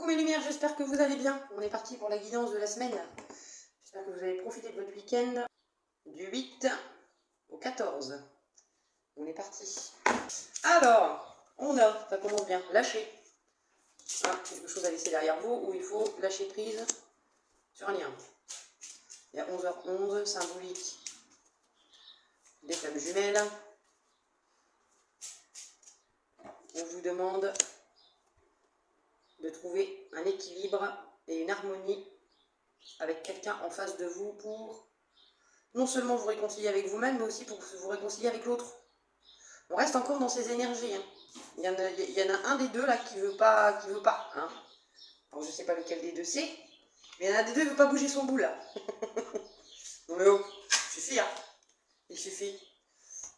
Coucou mes lumières, j'espère que vous allez bien. On est parti pour la guidance de la semaine. J'espère que vous avez profité de votre week-end du 8 au 14. On est parti. Alors, ça commence bien, lâcher. Ah, quelque chose à laisser derrière vous où il faut lâcher prise sur un lien. Il y a 11h11, symbolique des flammes jumelles. On vous demande de trouver un équilibre et une harmonie avec quelqu'un en face de vous pour non seulement vous réconcilier avec vous-même, mais aussi pour vous réconcilier avec l'autre. On reste encore dans ces énergies. Hein. Il y en a un des deux là qui veut pas. Hein. Alors je sais pas lequel des deux c'est, mais il y en a un des deux qui veut pas bouger son bout là. Non mais oh, il suffit hein. Il suffit.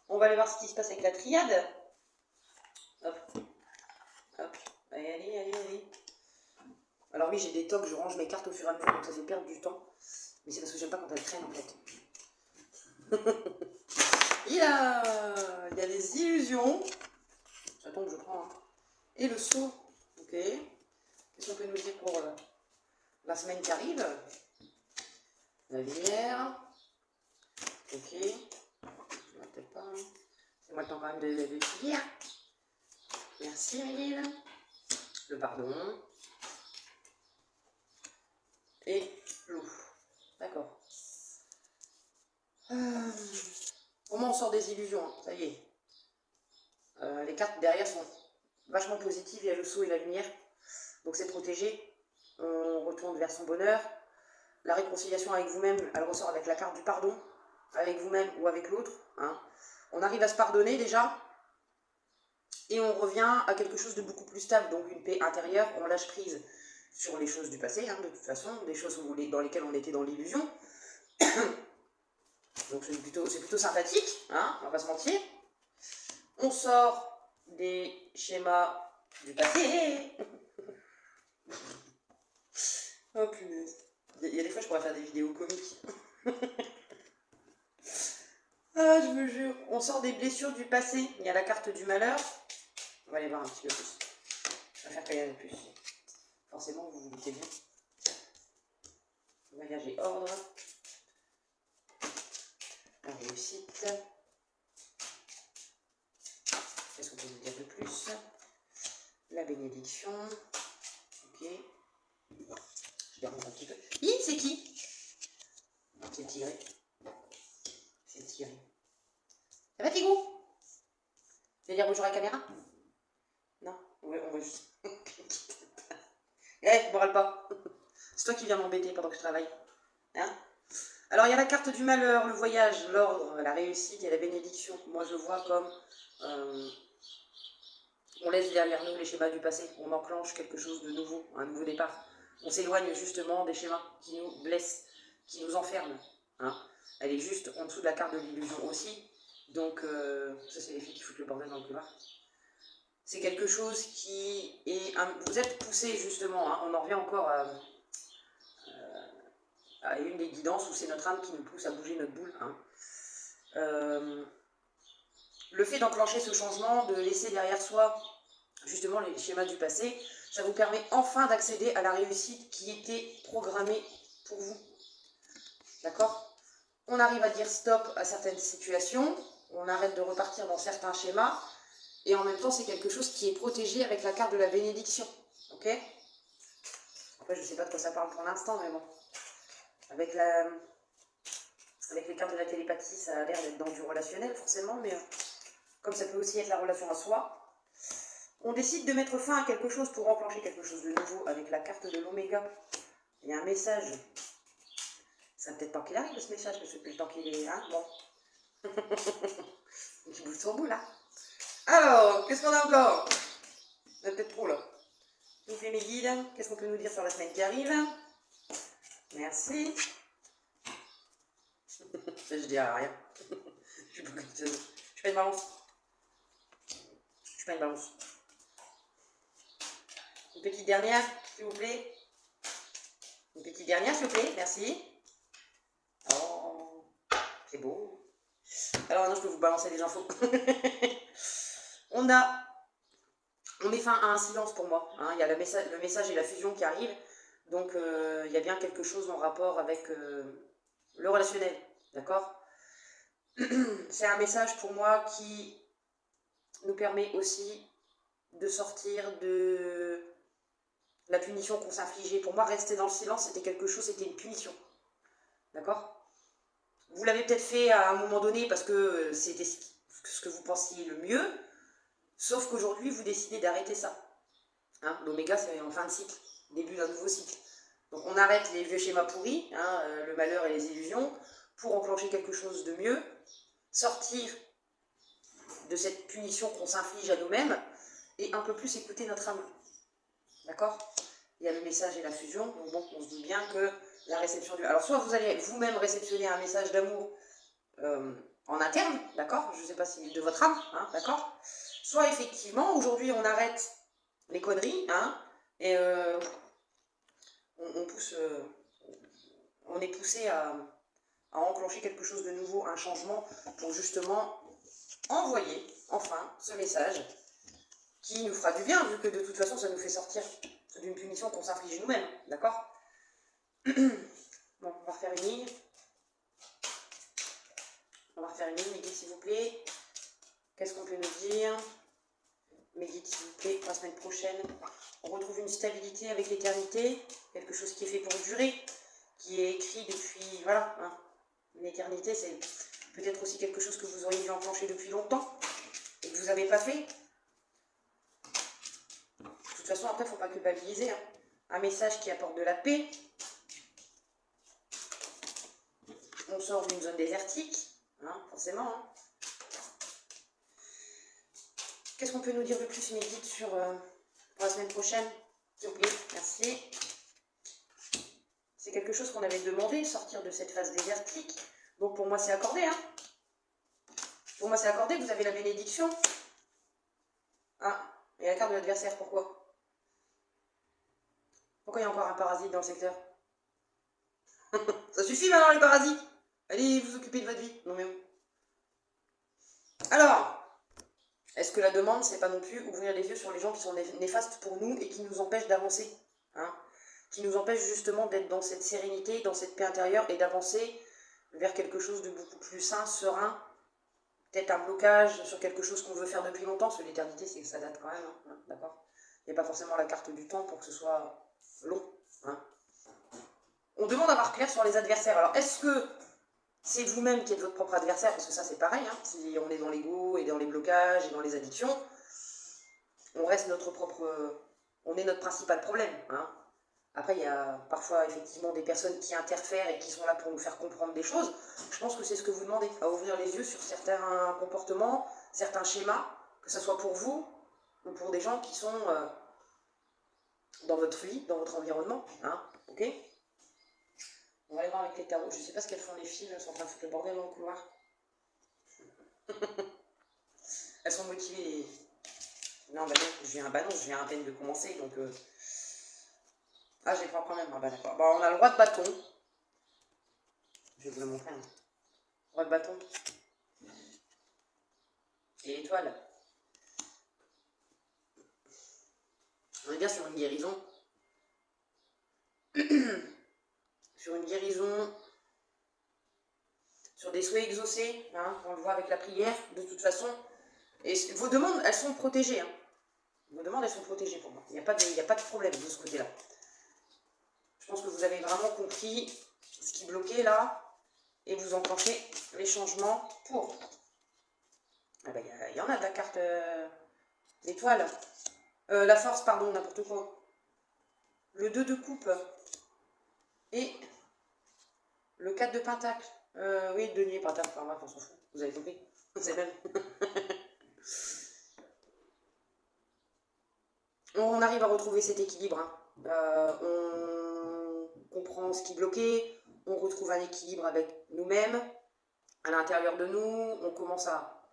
On va aller voir ce qui se passe avec la triade. Hop. Hop. Allez. Alors oui, j'ai des tocs, je range mes cartes au fur et à mesure, donc ça fait perdre du temps. Mais c'est parce que j'aime pas quand elles traînent en fait. Il y a des illusions. Ça tombe, je prends. Hein. Et le saut. Ok. Qu'est-ce qu'on peut nous dire pour la semaine qui arrive? La lumière. Ok. Peut-être pas. Hein. C'est moi le temps quand même de finir. Merci Mélile. Le pardon. Et l'eau. D'accord. Comment on sort des illusions hein. Ça y est. Les cartes derrière sont vachement positives. Il y a le saut et la lumière. Donc c'est protégé. On retourne vers son bonheur. La réconciliation avec vous-même, elle ressort avec la carte du pardon. Avec vous-même ou avec l'autre. Hein. On arrive à se pardonner déjà. Et on revient à quelque chose de beaucoup plus stable. Donc une paix intérieure. On lâche prise sur les choses du passé. Hein, de toute façon. Des choses dans lesquelles on était dans l'illusion. Donc c'est plutôt sympathique. Hein, on va pas se mentir. On sort des schémas du passé. Oh punaise. Il y a des fois je pourrais faire des vidéos comiques. Ah, je me jure. On sort des blessures du passé. Il y a la carte du malheur. On va aller voir un petit peu plus. Je vais faire qu'il y en a plus. Forcément, vous vous doutez bien. Voyage et ordre. La réussite. Qu'est-ce qu'on peut vous dire de plus? La bénédiction. Ok. Je dérange un petit peu. C'est qui? C'est tiré. C'est tiré. Ça va, Tigou? Tu veux dire bonjour à la caméra? Non? On va juste... Eh, ne râle pas. C'est toi qui viens m'embêter pendant que je travaille. Hein? Alors, il y a la carte du malheur, le voyage, l'ordre, la réussite et la bénédiction. Moi, je vois comme... on laisse derrière nous les schémas du passé. On enclenche quelque chose de nouveau, un nouveau départ. On s'éloigne justement des schémas qui nous blessent, qui nous enferment. Hein? Elle est juste en dessous de la carte de l'illusion aussi. Donc, ça c'est les filles qui foutent le bordel dans le couloir. C'est quelque chose qui est... vous êtes poussé justement, hein, on en revient encore à une des guidances où c'est notre âme qui nous pousse à bouger notre boule. Hein. Le fait d'enclencher ce changement, de laisser derrière soi justement les schémas du passé, ça vous permet enfin d'accéder à la réussite qui était programmée pour vous. D'accord? On arrive à dire stop à certaines situations, on arrête de repartir dans certains schémas, et en même temps c'est quelque chose qui est protégé avec la carte de la bénédiction. Ok? Après je ne sais pas de quoi ça parle pour l'instant, mais bon. Avec les cartes de la télépathie, ça a l'air d'être dans du relationnel forcément, mais comme ça peut aussi être la relation à soi, on décide de mettre fin à quelque chose pour enclencher quelque chose de nouveau avec la carte de l'oméga. Il y a un message. Ça va peut-être pas qu'il arrive ce message, parce que depuis le temps qu'il est... Hein, bon. Il bouge son bout là. Alors, qu'est-ce qu'on a encore? On a peut-être trop là. Nous fait mes guides. Qu'est-ce qu'on peut nous dire sur la semaine qui arrive? Merci. Je dirai rien. Je suis pas une balance. Je suis pas une balance. Une petite dernière, s'il vous plaît. Une petite dernière, s'il vous plaît. Merci. Oh, c'est beau. Alors maintenant, je peux vous balancer des infos. On a On met fin à un silence pour moi. Hein. Il y a le message et la fusion qui arrivent. Donc, il y a bien quelque chose en rapport avec le relationnel. D'accord? C'est un message pour moi qui nous permet aussi de sortir de la punition qu'on s'infligeait. Pour moi, rester dans le silence, c'était quelque chose, c'était une punition. D'accord? Vous l'avez peut-être fait à un moment donné parce que c'était ce que vous pensiez le mieux, sauf qu'aujourd'hui, vous décidez d'arrêter ça. Hein, l'oméga, c'est en fin de cycle, début d'un nouveau cycle. Donc on arrête les vieux schémas pourris, hein, le malheur et les illusions, pour enclencher quelque chose de mieux, sortir de cette punition qu'on s'inflige à nous-mêmes, et un peu plus écouter notre âme. D'accord? Il y a le message et la fusion, donc bon, on se dit bien que la réception du... Alors soit vous allez vous-même réceptionner un message d'amour en interne, d'accord? Je ne sais pas si de votre âme, hein, d'accord? Soit effectivement, aujourd'hui on arrête les conneries, hein, et on est poussé à enclencher quelque chose de nouveau, un changement, pour justement envoyer enfin ce message qui nous fera du bien, vu que de toute façon ça nous fait sortir d'une punition qu'on s'inflige nous-mêmes, d'accord? Bon, on va refaire une ligne. On va refaire une ligne, mes guides, s'il vous plaît. Qu'est-ce qu'on peut nous dire? Mes guides, s'il vous plaît, pour la semaine prochaine. On retrouve une stabilité avec l'éternité, quelque chose qui est fait pour durer, qui est écrit depuis, voilà, hein. L'éternité, c'est peut-être aussi quelque chose que vous auriez dû enclencher depuis longtemps et que vous n'avez pas fait. De toute façon, après, il ne faut pas culpabiliser. Hein. Un message qui apporte de la paix. On sort d'une zone désertique, hein, forcément. Hein. Qu'est-ce qu'on peut nous dire de plus, mes guides, pour la semaine prochaine? S'il vous plaît, merci. C'est quelque chose qu'on avait demandé, sortir de cette phase désertique. Donc pour moi, c'est accordé. Hein. Pour moi, c'est accordé. Vous avez la bénédiction. Ah, et la carte de l'adversaire, pourquoi? Pourquoi il y a encore un parasite dans le secteur? Ça suffit maintenant, les parasites. Allez vous occuper de votre vie. Non mais où? Alors, est-ce que la demande, c'est pas non plus ouvrir les yeux sur les gens qui sont néfastes pour nous et qui nous empêchent d'avancer, hein, qui nous empêchent justement d'être dans cette sérénité, dans cette paix intérieure et d'avancer vers quelque chose de beaucoup plus sain, serein, peut-être un blocage sur quelque chose qu'on veut faire depuis longtemps, parce que l'éternité, c'est que ça date quand même, hein, d'accord? Il n'y a pas forcément la carte du temps pour que ce soit long. Hein. On demande d'avoir clair sur les adversaires. Alors, est-ce que c'est vous-même qui êtes votre propre adversaire? Parce que ça, c'est pareil. Hein. Si on est dans l'ego et dans les blocages et dans les addictions, on reste notre propre... on est notre principal problème. Hein. Après, il y a parfois effectivement des personnes qui interfèrent et qui sont là pour nous faire comprendre des choses. Je pense que c'est ce que vous demandez, à ouvrir les yeux sur certains comportements, certains schémas, que ce soit pour vous ou pour des gens qui sont dans votre vie, dans votre environnement. Hein. Ok? On va aller voir avec les tarots. Je ne sais pas ce qu'elles font les filles, elles sont en train de foutre le bordel dans le couloir. Elles sont motivées. Les... Non, bah non, je viens à peine de commencer, donc... Ah, je les prends quand même. Ah bah d'accord. Bon, on a le roi de bâton. Je vais vous le montrer. Hein. Roi de bâton. Et l'étoile. On est bien sur une guérison. Sur une guérison, sur des souhaits exaucés, hein, on le voit avec la prière, de toute façon. Et vos demandes, elles sont protégées. Hein. Vos demandes, elles sont protégées pour moi. Il n'y a pas de problème de ce côté-là. Je pense que vous avez vraiment compris ce qui bloquait là, et vous enclenchez les changements pour. Ah ben, y en a de la carte l'étoile. La force, pardon, n'importe quoi. Le 2 de coupe. Et le 4 de pentacle. Oui, denier, pentacle, enfin bref, on s'en fout. Vous avez compris? C'est même. On arrive à retrouver cet équilibre. Hein. On comprend ce qui bloquait. On retrouve un équilibre avec nous-mêmes. À l'intérieur de nous, on commence à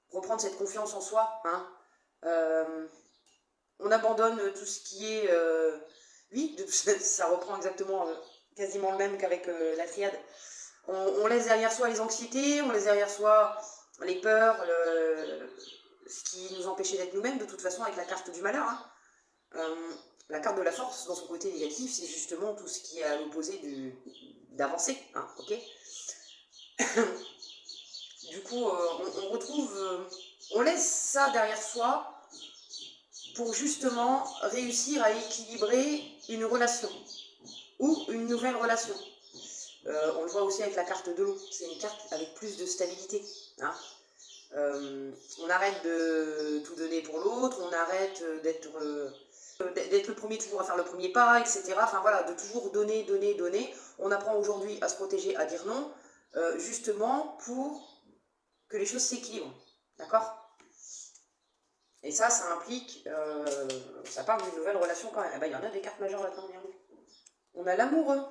reprendre cette confiance en soi. Hein. On abandonne tout ce qui est... oui, ça reprend exactement quasiment le même qu'avec la triade. On laisse derrière soi les anxiétés, on laisse derrière soi les peurs, ce qui nous empêchait d'être nous-mêmes, de toute façon, avec la carte du malheur. Hein. La carte de la force, dans son côté négatif, c'est justement tout ce qui est à l'opposé d'avancer. Hein, ok. Du coup, on retrouve, on laisse ça derrière soi pour justement réussir à équilibrer une relation ou une nouvelle relation. On le voit aussi avec la carte de l'eau, c'est une carte avec plus de stabilité. Hein. On arrête de tout donner pour l'autre, on arrête d'être le premier toujours à faire le premier pas, etc. Enfin voilà, de toujours donner, donner, donner. On apprend aujourd'hui à se protéger, à dire non, justement pour que les choses s'équilibrent. D'accord ? Et ça implique, ça parle d'une nouvelle relation quand même. Eh ben, il y en a des cartes majeures là-dedans. On a l'amoureux.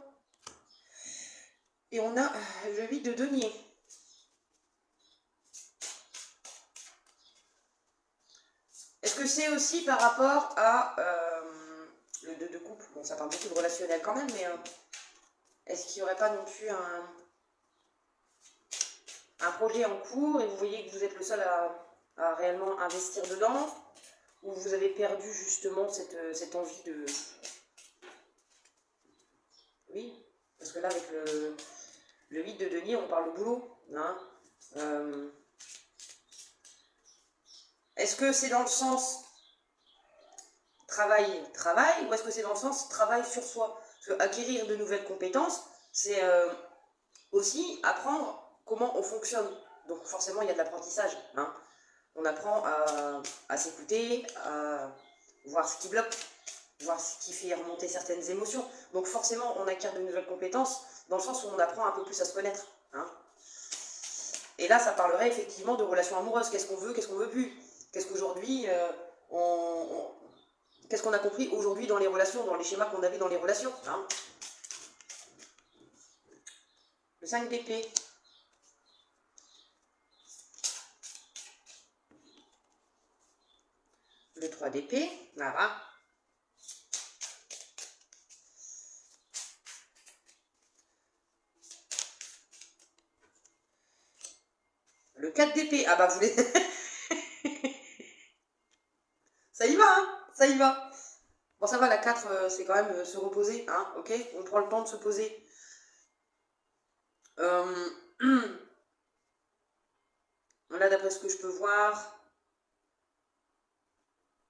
Et on a le 8 de denier. Est-ce que c'est aussi par rapport à le 2 de coupe? Bon, ça parle beaucoup de relationnel quand même, mais est-ce qu'il n'y aurait pas non plus un projet en cours et vous voyez que vous êtes le seul à réellement investir dedans, ou vous avez perdu justement cette envie de... Oui, parce que là avec le 8 de denier, on parle de boulot. Hein. Est-ce que c'est dans le sens travail, ou est-ce que c'est dans le sens travail sur soi? Parce que acquérir de nouvelles compétences, c'est aussi apprendre comment on fonctionne. Donc forcément, il y a de l'apprentissage. Hein. On apprend à s'écouter, à voir ce qui bloque, voir ce qui fait remonter certaines émotions. Donc forcément, on acquiert de nouvelles compétences dans le sens où on apprend un peu plus à se connaître. Hein. Et là, ça parlerait effectivement de relations amoureuses. Qu'est-ce qu'on veut plus? Qu'est-ce qu'aujourd'hui, qu'est-ce qu'on a compris aujourd'hui dans les relations, dans les schémas qu'on avait dans les relations. Hein. Le 5 d'épée. Le 3 d'épée, voilà. Le 4 d'épée, ah bah vous les... Ça y va, hein, ça y va. Bon, ça va, la 4, c'est quand même se reposer, hein, ok? On prend le temps de se poser. Là, d'après ce que je peux voir,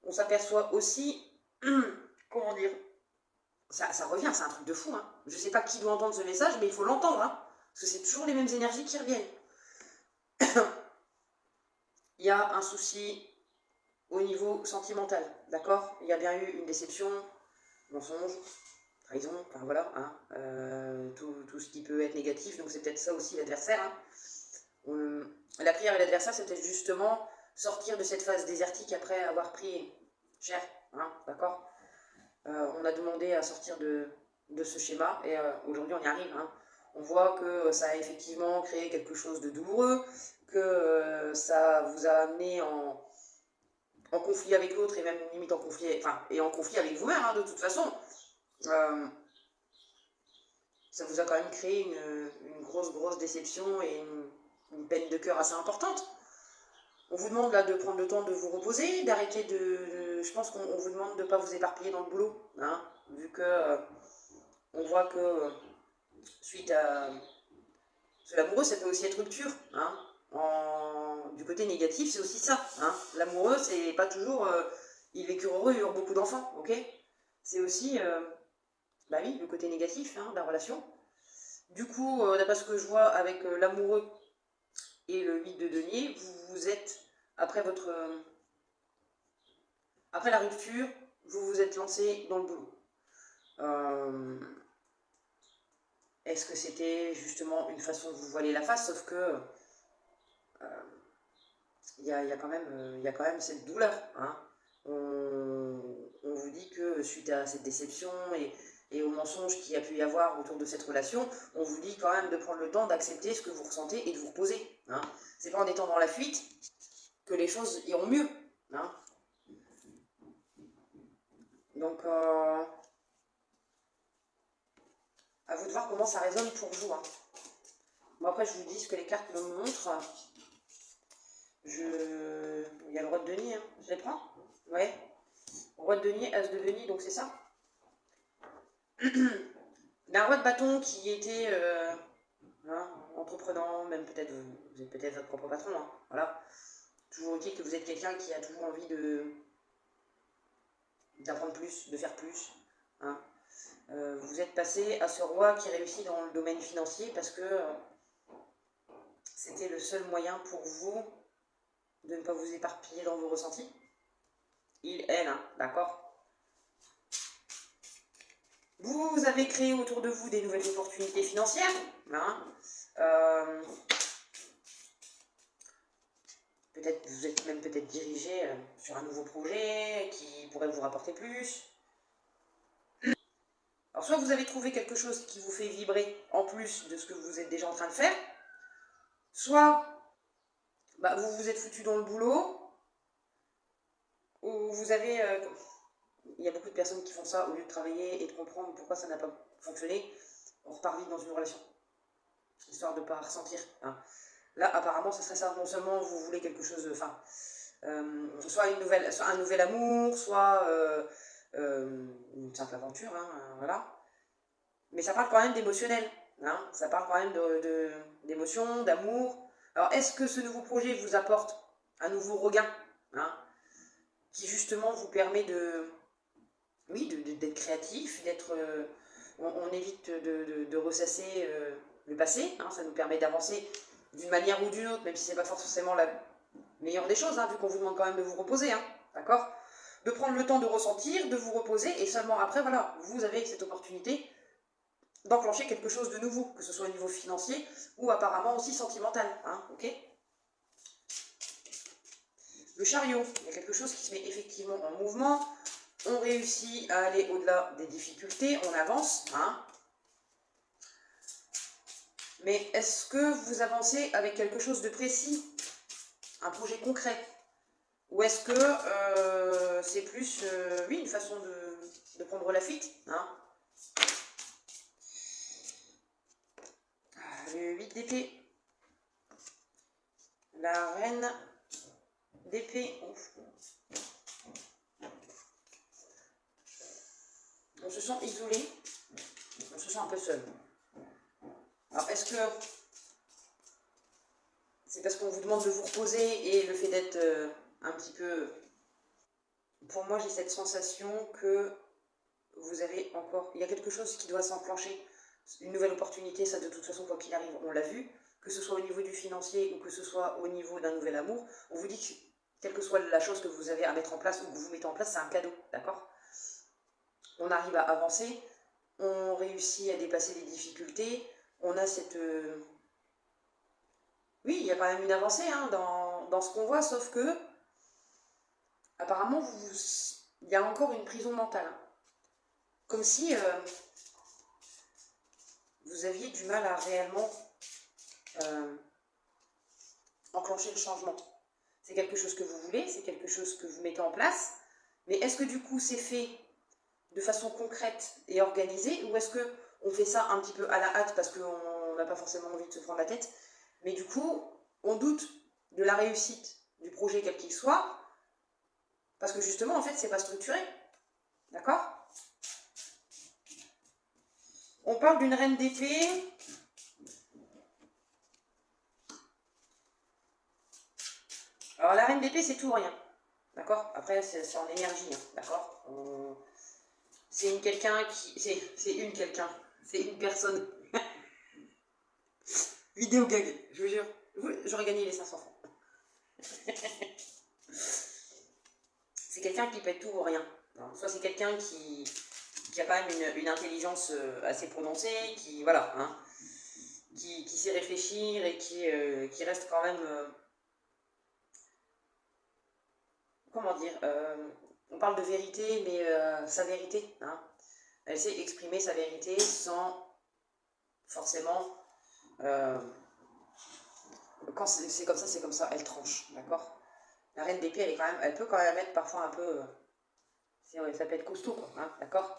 on s'aperçoit aussi, comment dire, ça revient, c'est un truc de fou, hein. Je sais pas qui doit entendre ce message, mais il faut l'entendre, hein, parce que c'est toujours les mêmes énergies qui reviennent. Il y a un souci au niveau sentimental, d'accord? Il y a bien eu une déception, mensonge, trahison, enfin voilà, hein, tout ce qui peut être négatif, donc c'est peut-être ça aussi l'adversaire. Hein. La prière et l'adversaire, c'est peut-être justement sortir de cette phase désertique après avoir pris cher, hein, d'accord? On a demandé à sortir de ce schéma et aujourd'hui on y arrive. Hein. On voit que ça a effectivement créé quelque chose de douloureux, que ça vous a amené en conflit avec l'autre et même limite en conflit, enfin, et en conflit avec vous-même, hein, de toute façon. Ça vous a quand même créé une grosse déception et une peine de cœur assez importante. On vous demande là de prendre le temps de vous reposer, d'arrêter je pense qu'on vous demande de ne pas vous éparpiller dans le boulot, hein, vu que on voit que suite à l'amoureux, ça peut aussi être rupture. Hein, du côté négatif, c'est aussi ça. Hein. L'amoureux, c'est pas toujours il vécure heureux, il eut beaucoup d'enfants, ok? C'est aussi, bah oui, le côté négatif, hein, de la relation. Du coup, d'après ce que je vois avec l'amoureux et le 8 de denier, vous êtes, après la rupture, vous vous êtes lancé dans le boulot. Est-ce que c'était justement une façon de vous voiler la face, sauf que il y a quand même cette douleur. Hein. On vous dit que suite à cette déception et aux mensonges qu'il y a pu y avoir autour de cette relation, on vous dit quand même de prendre le temps d'accepter ce que vous ressentez et de vous reposer. Hein. C'est pas en étant dans la fuite que les choses iront mieux. Hein. Donc, à vous de voir comment ça résonne pour vous. Hein. Bon, après, je vous dis ce que les cartes me montrent. Il y a le roi de denier, hein. Je les prends. Ouais. Roi de denier, as de denier, donc c'est ça. D'un roi de bâton qui était hein, entreprenant, même peut-être, vous êtes peut-être votre propre patron, hein, voilà. Toujours est-il que vous êtes quelqu'un qui a toujours envie d'apprendre plus, de faire plus. Hein. Vous êtes passé à ce roi qui réussit dans le domaine financier parce que c'était le seul moyen pour vous de ne pas vous éparpiller dans vos ressentis. Il, elle, hein, d'accord. Vous avez créé autour de vous des nouvelles opportunités financières. Hein. Peut-être vous êtes même peut-être dirigé sur un nouveau projet qui pourrait vous rapporter plus. Alors soit vous avez trouvé quelque chose qui vous fait vibrer en plus de ce que vous êtes déjà en train de faire, soit bah, vous vous êtes foutu dans le boulot, ou vous avez... il y a beaucoup de personnes qui font ça au lieu de travailler et de comprendre pourquoi ça n'a pas fonctionné. On repart vite dans une relation, histoire de ne pas ressentir. Hein. Là, apparemment, ce serait ça. Non seulement vous voulez quelque chose, enfin, soit un nouvel amour, soit une simple aventure, hein, voilà. Mais ça parle quand même d'émotionnel. Hein. Ça parle quand même d'émotion, d'amour. Alors, est-ce que ce nouveau projet vous apporte un nouveau regain, hein, qui justement vous permet d'être créatif, d'être... on évite de ressasser le passé, hein, ça nous permet d'avancer d'une manière ou d'une autre, même si c'est pas forcément la meilleure des choses, hein, vu qu'on vous demande quand même de vous reposer, hein, d'accord? De prendre le temps de ressentir, de vous reposer, et seulement après, voilà, vous avez cette opportunité d'enclencher quelque chose de nouveau, que ce soit au niveau financier ou apparemment aussi sentimental, hein, ok? Le chariot, il y a quelque chose qui se met effectivement en mouvement, on réussit à aller au-delà des difficultés, on avance, hein. Mais est-ce que vous avancez avec quelque chose de précis, un projet concret? Ou est-ce que c'est plus, oui, une façon de prendre la fuite, hein? Le 8 d'épée, la reine d'épée, on se sent isolé, on se sent un peu seul. Alors est-ce que c'est parce qu'on vous demande de vous reposer et le fait d'être un petit peu... Pour moi j'ai cette sensation que vous avez encore... Il y a quelque chose qui doit s'enclencher, une nouvelle opportunité, ça de toute façon quoi qu'il arrive on l'a vu, que ce soit au niveau du financier ou que ce soit au niveau d'un nouvel amour, on vous dit que quelle que soit la chose que vous avez à mettre en place ou que vous mettez en place, c'est un cadeau, d'accord? On arrive à avancer, on réussit à dépasser les difficultés, on a cette... Oui, il y a quand même une avancée hein, dans ce qu'on voit, sauf que apparemment il y a encore une prison mentale. Hein. Comme si vous aviez du mal à réellement enclencher le changement. C'est quelque chose que vous voulez, c'est quelque chose que vous mettez en place, mais est-ce que du coup c'est fait de façon concrète et organisée, ou est-ce qu'on fait ça un petit peu à la hâte parce qu'on n'a pas forcément envie de se prendre la tête, mais du coup on doute de la réussite du projet quel qu'il soit, parce que justement en fait c'est pas structuré, d'accord? On parle d'une reine d'épée. Alors la reine d'épée c'est tout ou rien, d'accord? Après c'est en énergie, hein, d'accord? C'est une quelqu'un qui... C'est une personne. Vidéo gag, je vous jure. J'aurais gagné les 500 francs. C'est quelqu'un qui pète tout ou rien. Soit c'est quelqu'un qui a quand même une intelligence assez prononcée, qui, voilà, hein, qui sait réfléchir et qui reste quand même... comment dire on parle de vérité, mais sa vérité, hein. Elle sait exprimer sa vérité sans forcément... quand c'est comme ça, elle tranche, d'accord? La reine d'épée, elle peut quand même être parfois un peu... ça peut être costaud, quoi, hein, d'accord?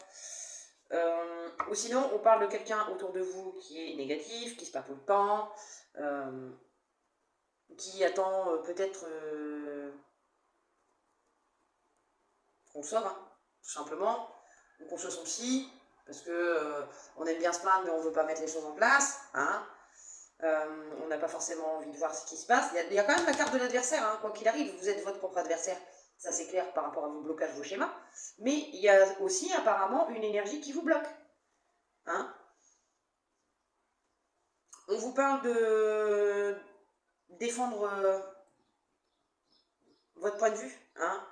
Ou sinon, on parle de quelqu'un autour de vous qui est négatif, qui se passe tout le temps, qui attend peut-être qu'on le sauve, hein, tout simplement, ou qu'on soit son psy, parce que on aime bien se plaindre, mais on ne veut pas mettre les choses en place, hein. On n'a pas forcément envie de voir ce qui se passe. Il y a quand même la carte de l'adversaire, hein, quoi qu'il arrive, vous êtes votre propre adversaire, ça c'est clair par rapport à vos blocages, vos schémas, mais il y a aussi apparemment une énergie qui vous bloque, hein. On vous parle de défendre votre point de vue, hein,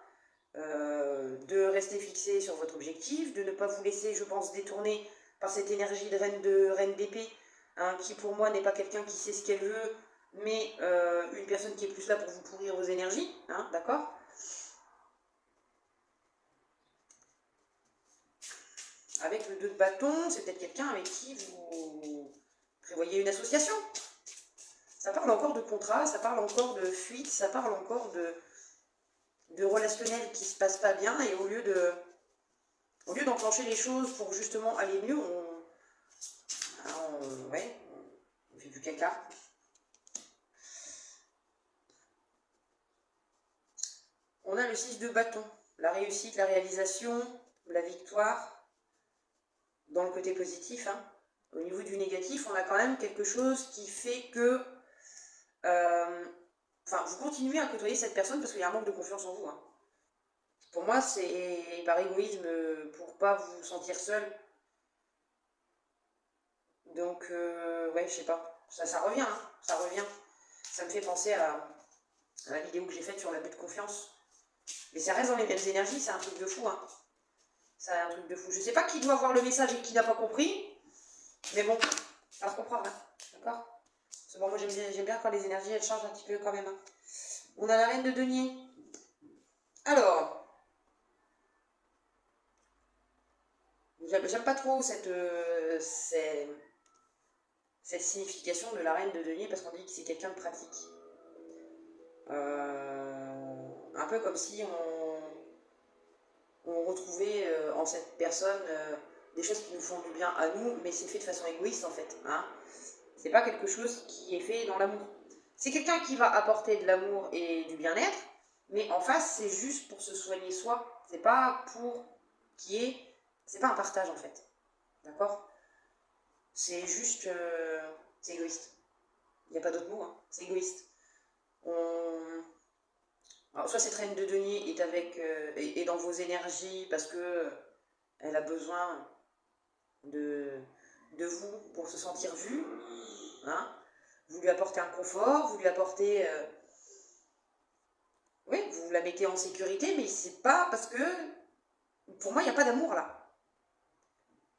de rester fixé sur votre objectif, de ne pas vous laisser, je pense, détourner par cette énergie de reine d'épée, hein, qui pour moi n'est pas quelqu'un qui sait ce qu'elle veut, mais une personne qui est plus là pour vous pourrir vos énergies, hein, d'accord? Avec le 2 de bâton, c'est peut-être quelqu'un avec qui vous prévoyez une association. Ça parle encore de contrat, ça parle encore de fuite, ça parle encore de relationnel qui se passe pas bien, et au lieu d'enclencher les choses pour justement aller mieux, ouais, on fait du caca. On a le 6 de bâton, la réussite, la réalisation, la victoire, dans le côté positif, hein. Au niveau du négatif, on a quand même quelque chose qui fait que vous continuez à côtoyer cette personne parce qu'il y a un manque de confiance en vous, hein. Pour moi, c'est par égoïsme, pour pas vous sentir seul. Donc, ouais, je sais pas. Ça revient, hein, ça revient. Ça me fait penser à la vidéo que j'ai faite sur l'abus de confiance. Mais ça reste dans les mêmes énergies, c'est un truc de fou, hein. C'est un truc de fou. Je sais pas qui doit voir le message et qui n'a pas compris, mais bon, ça va se comprendre, hein. D'accord? C'est bon, moi j'aime bien quand les énergies elles changent un petit peu quand même, hein. On a la reine de denier. Alors, j'aime pas trop cette signification de la reine de denier parce qu'on dit que c'est quelqu'un de pratique. Un peu comme si on retrouvait en cette personne des choses qui nous font du bien à nous, mais c'est fait de façon égoïste en fait, hein. C'est pas quelque chose qui est fait dans l'amour. C'est quelqu'un qui va apporter de l'amour et du bien-être, mais en face, c'est juste pour se soigner soi. C'est pas pour c'est pas un partage en fait. D'accord? C'est juste. C'est égoïste. Il n'y a pas d'autre mot, hein. C'est égoïste. Alors, soit cette reine de denier est dans vos énergies parce que elle a besoin de vous pour se sentir vue, hein. Vous lui apportez un confort, vous lui apportez... oui, vous la mettez en sécurité, mais c'est pas parce que... Pour moi, il n'y a pas d'amour là.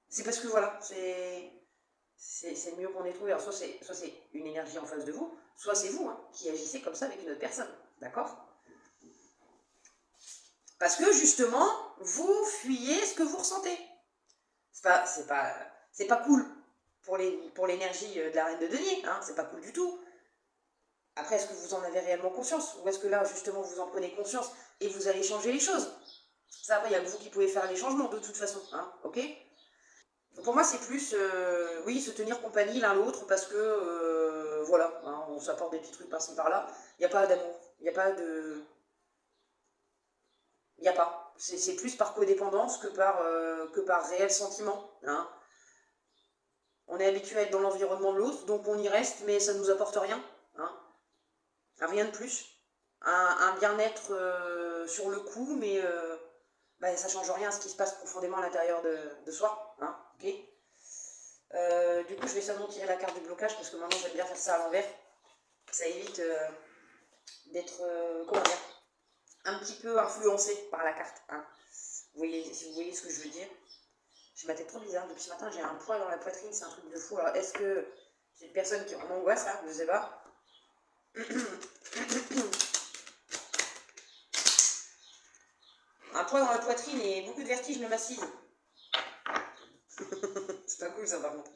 C'est parce que voilà, c'est le mieux qu'on ait trouvé. Alors, soit c'est une énergie en face de vous, soit c'est vous, hein, qui agissez comme ça avec une autre personne. D'accord? Parce que justement, vous fuyez ce que vous ressentez. C'est pas cool pour l'énergie de la reine de denier, hein, c'est pas cool du tout. Après, est-ce que vous en avez réellement conscience? Ou est-ce que là, justement, vous en prenez conscience et vous allez changer les choses? Ça, après, il n'y a que vous qui pouvez faire les changements, de toute façon, hein, ok? Pour moi, c'est plus, oui, se tenir compagnie l'un l'autre, parce que, voilà, hein, on s'apporte des petits trucs par-ci par-là. Il n'y a pas d'amour, il n'y a pas de... Il n'y a pas. C'est plus par codépendance que par réel sentiment, hein. On est habitué à être dans l'environnement de l'autre, donc on y reste, mais ça ne nous apporte rien, hein. Rien de plus. Un bien-être sur le coup, mais ça ne change rien à ce qui se passe profondément à l'intérieur de soi, hein, ok. Du coup, je vais seulement tirer la carte du blocage, parce que maintenant, j'aime bien faire ça à l'envers. Ça évite d'être, comment dire, un petit peu influencé par la carte, hein. Si vous voyez ce que je veux dire. J'ai ma tête trop bizarre. Depuis ce matin, j'ai un poids dans la poitrine, c'est un truc de fou. Alors, est-ce que c'est une personne qui en angoisse, là? Je sais pas. Un poids dans la poitrine et beaucoup de vertige me m'assise. C'est pas cool ça par contre.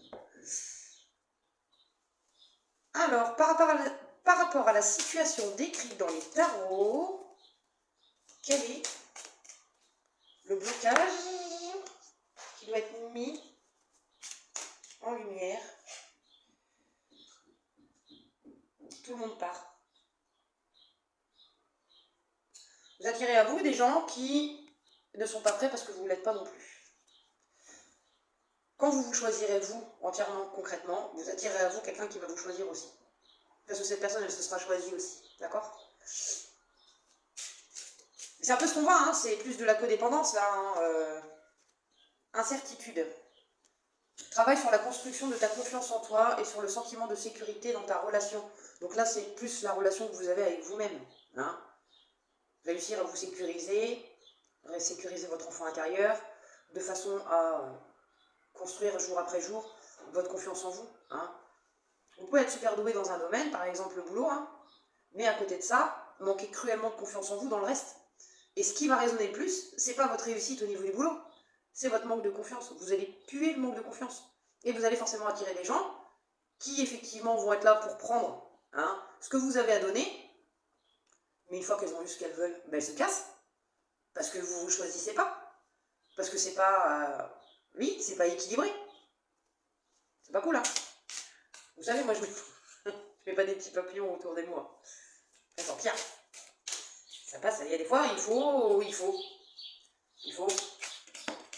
Alors, par rapport à la situation décrite dans les tarots, quel est le blocage qui doit être mis en lumière? Tout le monde part. Vous attirez à vous des gens qui ne sont pas prêts parce que vous ne l'êtes pas non plus. Quand vous vous choisirez vous, entièrement, concrètement, vous attirez à vous quelqu'un qui va vous choisir aussi. Parce que cette personne, elle se sera choisie aussi. D'accord? C'est un peu ce qu'on voit, hein, c'est plus de la codépendance, là. Hein, incertitude. Travaille sur la construction de ta confiance en toi et sur le sentiment de sécurité dans ta relation. Donc là, c'est plus la relation que vous avez avec vous-même. Hein. Réussir à vous sécuriser votre enfant intérieur, de façon à construire jour après jour votre confiance en vous. Hein. Vous pouvez être super doué dans un domaine, par exemple le boulot, hein, mais à côté de ça, manquer cruellement de confiance en vous dans le reste. Et ce qui va résonner le plus, c'est pas votre réussite au niveau du boulot, c'est votre manque de confiance. Vous allez puer le manque de confiance. Et vous allez forcément attirer des gens qui, effectivement, vont être là pour prendre ce que vous avez à donner. Mais une fois qu'elles ont eu ce qu'elles veulent, ben elles se cassent. Parce que vous ne choisissez pas. Parce que c'est pas... oui, c'est pas équilibré. C'est pas cool, hein. Vous savez, moi, je mets pas des petits papillons autour des mots. Ça sent pire. Ça passe, il y a des fois, il faut.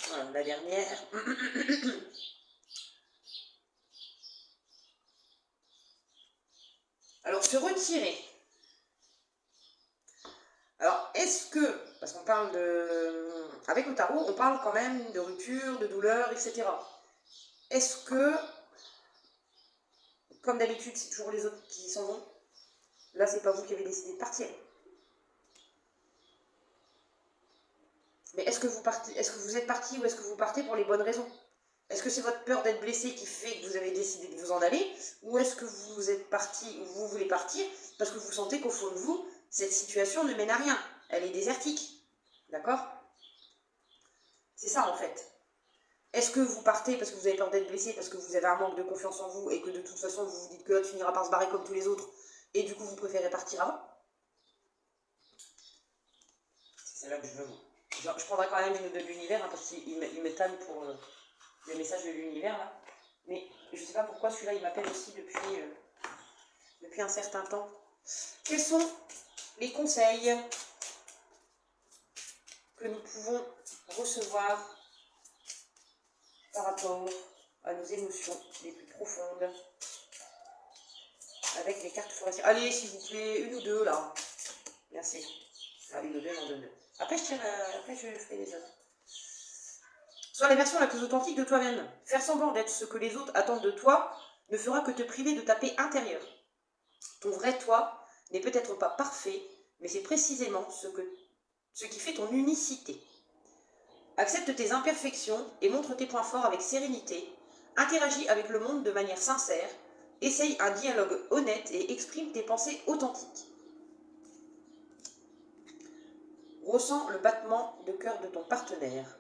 Voilà, la dernière. Alors, se retirer. Alors, est-ce que, parce qu'on parle de... Avec le tarot, on parle quand même de rupture, de douleur, etc. Est-ce que, comme d'habitude, c'est toujours les autres qui s'en vont? Là, c'est pas vous qui avez décidé de partir. Mais est-ce que vous êtes parti ou est-ce que vous partez pour les bonnes raisons? Est-ce que c'est votre peur d'être blessé qui fait que vous avez décidé de vous en aller? Ou est-ce que vous êtes parti ou vous voulez partir parce que vous sentez qu'au fond de vous, cette situation ne mène à rien? Elle est désertique. D'accord? C'est ça en fait. Est-ce que vous partez parce que vous avez peur d'être blessé, parce que vous avez un manque de confiance en vous et que de toute façon vous vous dites que l'autre finira par se barrer comme tous les autres et du coup vous préférez partir avant? C'est là que je veux. Je prendrai quand même une de l'univers hein, parce qu'il me tanne pour le message de l'univers là. Mais je ne sais pas pourquoi celui-là il m'appelle aussi depuis un certain temps. Quels sont les conseils que nous pouvons recevoir par rapport à nos émotions les plus profondes avec les cartes forestières? Allez, s'il vous plaît, une ou deux là. Merci. Ah, une ou deux, j'en donne deux. Après, je fais les autres. Sois la version la plus authentique de toi-même. Faire semblant d'être ce que les autres attendent de toi ne fera que te priver de ta paix intérieure. Ton vrai toi n'est peut-être pas parfait, mais c'est précisément ce qui fait ton unicité. Accepte tes imperfections et montre tes points forts avec sérénité. Interagis avec le monde de manière sincère. Essaye un dialogue honnête et exprime tes pensées authentiques. Ressens le battement de cœur de ton partenaire.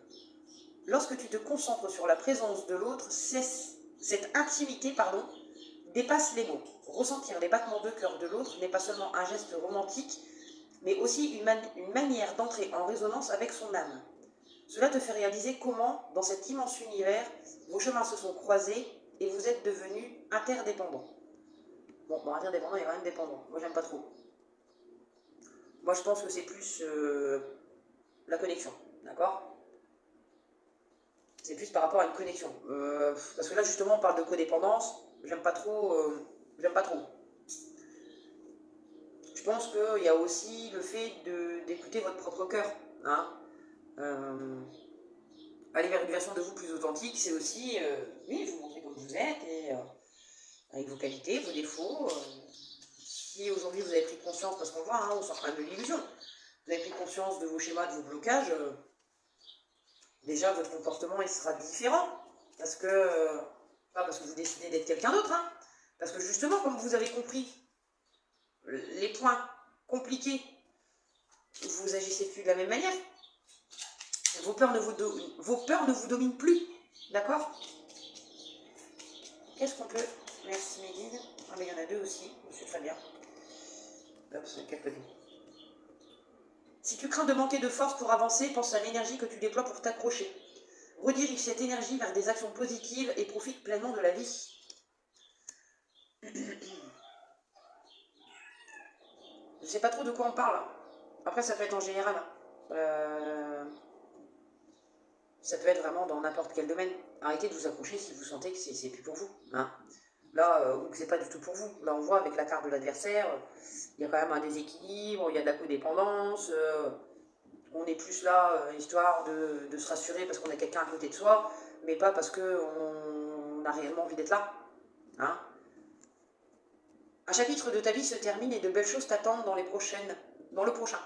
Lorsque tu te concentres sur la présence de l'autre, cette intimité dépasse les mots. Ressentir les battements de cœur de l'autre n'est pas seulement un geste romantique, mais aussi une manière d'entrer en résonance avec son âme. Cela te fait réaliser comment, dans cet immense univers, vos chemins se sont croisés et vous êtes devenus interdépendants. Bon, interdépendant et quand même dépendant. Moi, j'aime pas trop. Moi, je pense que c'est plus la connexion, d'accord? C'est plus par rapport à une connexion. Parce que là, justement, on parle de codépendance. J'aime pas trop. Je pense qu'il y a aussi le fait d'écouter votre propre cœur. Hein. Aller vers une version de vous plus authentique, c'est aussi, oui, vous montrer comme vous êtes, et avec vos qualités, vos défauts. Si aujourd'hui vous avez pris conscience, parce qu'on voit, hein, on sort quand même de l'illusion, vous avez pris conscience de vos schémas, de vos blocages, déjà votre comportement il sera différent. Parce que, pas parce que vous décidez d'être quelqu'un d'autre, hein, parce que justement, comme vous avez compris les points compliqués, vous agissez plus de la même manière. Vos peurs ne vous dominent plus, d'accord? Qu'est-ce qu'on peut... Merci mes guides. Ah mais il y en a deux aussi, c'est très bien. Hop, c'est quelques deux. Si tu crains de manquer de force pour avancer, pense à l'énergie que tu déploies pour t'accrocher. Redirige cette énergie vers des actions positives et profite pleinement de la vie. Je ne sais pas trop de quoi on parle. Après, ça peut être en général. Ça peut être vraiment dans n'importe quel domaine. Arrêtez de vous accrocher si vous sentez que c'est plus pour vous. Hein. Là, ou que c'est pas du tout pour vous. Là, on voit avec la carte de l'adversaire, il y a quand même un déséquilibre, il y a de la codépendance. On est plus là, histoire de se rassurer parce qu'on a quelqu'un à côté de soi, mais pas parce qu'on a réellement envie d'être là. Hein. Un chapitre de ta vie se termine et de belles choses t'attendent dans le prochain. Le prochain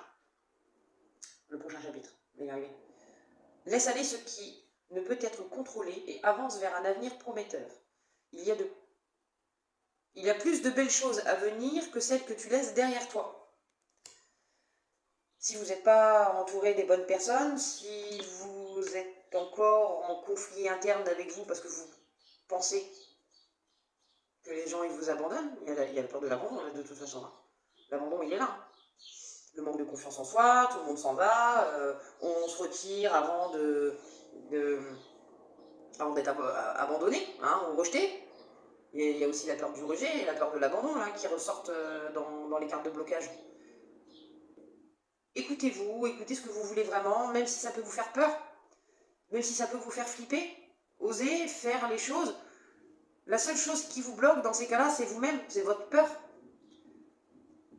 chapitre. Je vais y arriver. Laisse aller ce qui ne peut être contrôlé et avance vers un avenir prometteur. Il y a plus de belles choses à venir que celles que tu laisses derrière toi. Si vous n'êtes pas entouré des bonnes personnes, si vous êtes encore en conflit interne avec vous parce que vous pensez que les gens ils vous abandonnent, il y a la peur de l'abandon de toute façon. Hein. L'abandon il est là. Le manque de confiance en soi, tout le monde s'en va, on se retire avant d'être abandonné, hein, ou rejeté. Il y a aussi la peur du rejet et la peur de l'abandon là, qui ressortent dans les cartes de blocage. Écoutez-vous, écoutez ce que vous voulez vraiment, même si ça peut vous faire peur, même si ça peut vous faire flipper. Osez faire les choses. La seule chose qui vous bloque dans ces cas-là, c'est vous-même, c'est votre peur.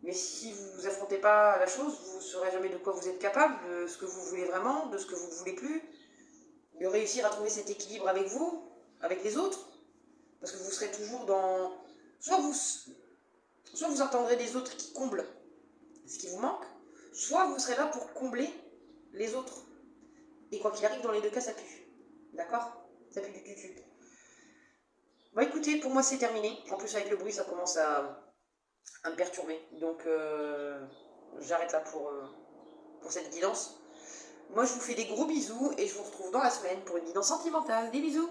Mais si vous affrontez pas la chose, vous ne saurez jamais de quoi vous êtes capable, de ce que vous voulez vraiment, de ce que vous ne voulez plus, de réussir à trouver cet équilibre avec vous, avec les autres. Parce que vous serez toujours dans... Soit vous entendrez des autres qui comblent ce qui vous manque, soit vous serez là pour combler les autres. Et quoi qu'il arrive, dans les deux cas, ça pue. D'accord? Ça pue du tutu. Bon, écoutez, pour moi, c'est terminé. En plus, avec le bruit, ça commence à me perturber. Donc, j'arrête là pour cette guidance. Moi, je vous fais des gros bisous et je vous retrouve dans la semaine pour une guidance sentimentale. Des bisous!